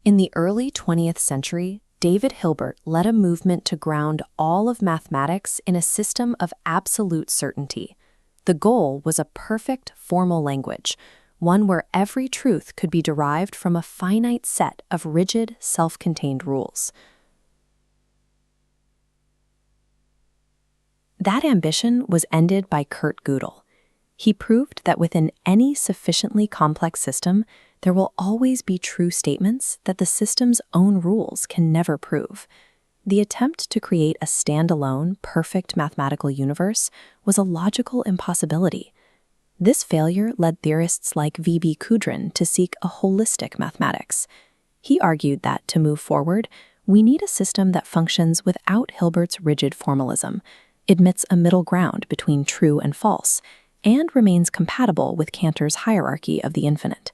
In the early 20th century, David Hilbert led a movement to ground all of mathematics in a system of absolute certainty. The goal was a perfect formal language, one where every truth could be derived from a finite set of rigid, self-contained rules. That ambition was ended by Kurt Gödel. He proved that within any sufficiently complex system, there will always be true statements that the system's own rules can never prove. The attempt to create a standalone, perfect mathematical universe was a logical impossibility. This failure led theorists like V.B. Kudrin to seek a holistic mathematics. He argued that, to move forward, we need a system that functions without Hilbert's rigid formalism, admits a middle ground between true and false, and remains compatible with Cantor's hierarchy of the infinite.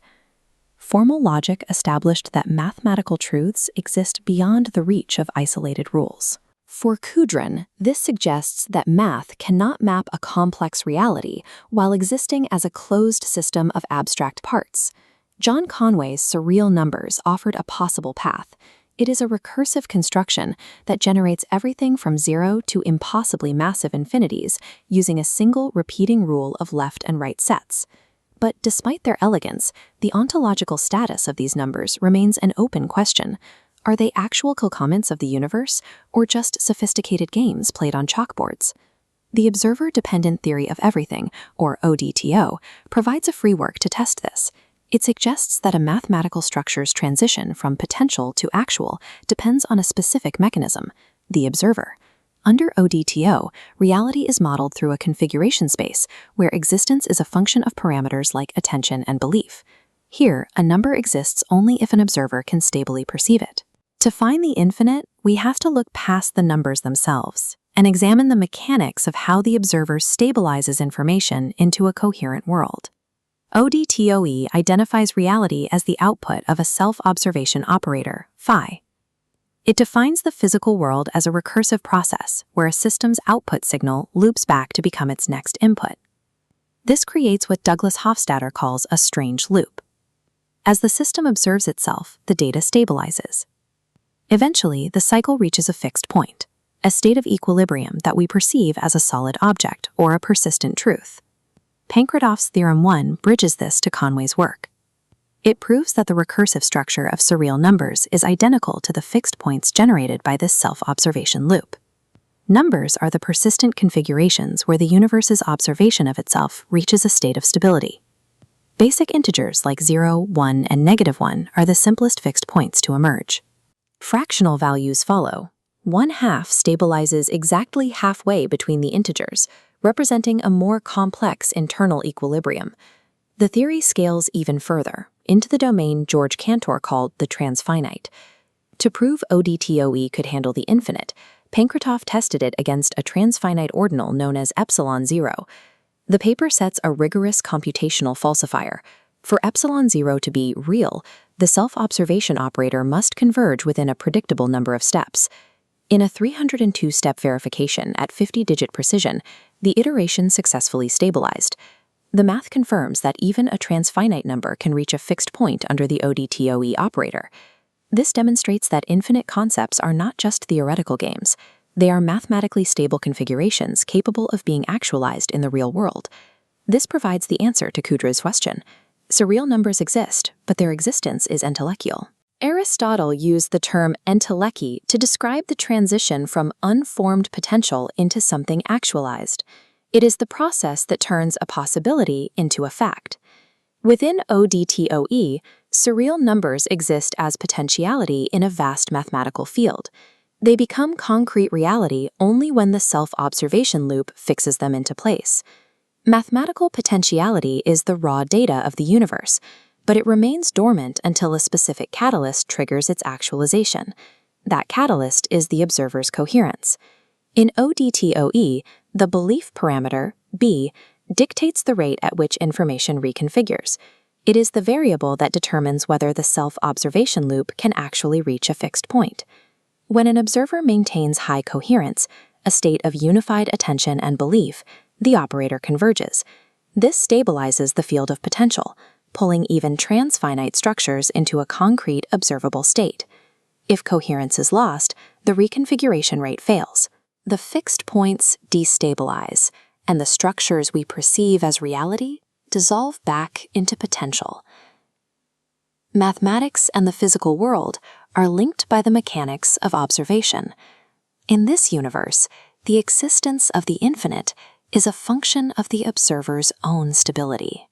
Formal logic established that mathematical truths exist beyond the reach of isolated rules. For Kudrin, this suggests that math cannot map a complex reality while existing as a closed system of abstract parts. John Conway's surreal numbers offered a possible path. It is a recursive construction that generates everything from zero to impossibly massive infinities using a single repeating rule of left and right sets. But despite their elegance, the ontological status of these numbers remains an open question. Are they actual co-comments of the universe, or just sophisticated games played on chalkboards? The observer-dependent theory of everything, or ODTO, provides a framework to test this. It suggests that a mathematical structure's transition from potential to actual depends on a specific mechanism, the observer. Under ODTO, reality is modeled through a configuration space where existence is a function of parameters like attention and belief. Here, a number exists only if an observer can stably perceive it. To find the infinite, we have to look past the numbers themselves and examine the mechanics of how the observer stabilizes information into a coherent world. ODTOE identifies reality as the output of a self-observation operator, phi. It defines the physical world as a recursive process where a system's output signal loops back to become its next input. This creates what Douglas Hofstadter calls a strange loop. As the system observes itself, the data stabilizes. Eventually, the cycle reaches a fixed point, a state of equilibrium that we perceive as a solid object or a persistent truth. Pankratof's Theorem 1 bridges this to Conway's work. It proves that the recursive structure of surreal numbers is identical to the fixed points generated by this self-observation loop. Numbers are the persistent configurations where the universe's observation of itself reaches a state of stability. Basic integers like 0, 1, and -1 are the simplest fixed points to emerge. Fractional values follow. 1/2 stabilizes exactly halfway between the integers, representing a more complex internal equilibrium. The theory scales even further, into the domain George Cantor called the transfinite. To prove ODTOE could handle the infinite, Pankratoff tested it against a transfinite ordinal known as epsilon 0. The paper sets a rigorous computational falsifier. For epsilon 0 to be real, the self-observation operator must converge within a predictable number of steps. In a 302-step verification at 50-digit precision, the iteration successfully stabilized. The math confirms that even a transfinite number can reach a fixed point under the ODTOE operator. This demonstrates that infinite concepts are not just theoretical games. They are mathematically stable configurations capable of being actualized in the real world. This provides the answer to Kudrin's question. Surreal numbers exist, but their existence is entelechal. Aristotle used the term entelechie to describe the transition from unformed potential into something actualized. It is the process that turns a possibility into a fact. Within ODTOE, surreal numbers exist as potentiality in a vast mathematical field. They become concrete reality only when the self-observation loop fixes them into place. Mathematical potentiality is the raw data of the universe, but it remains dormant until a specific catalyst triggers its actualization. That catalyst is the observer's coherence. In ODTOE, the belief parameter, B, dictates the rate at which information reconfigures. It is the variable that determines whether the self-observation loop can actually reach a fixed point. When an observer maintains high coherence, a state of unified attention and belief, the operator converges. This stabilizes the field of potential. pulling even transfinite structures into a concrete, observable state. If coherence is lost, the reconfiguration rate fails. The fixed points destabilize, and the structures we perceive as reality dissolve back into potential. Mathematics and the physical world are linked by the mechanics of observation. In this universe, the existence of the infinite is a function of the observer's own stability.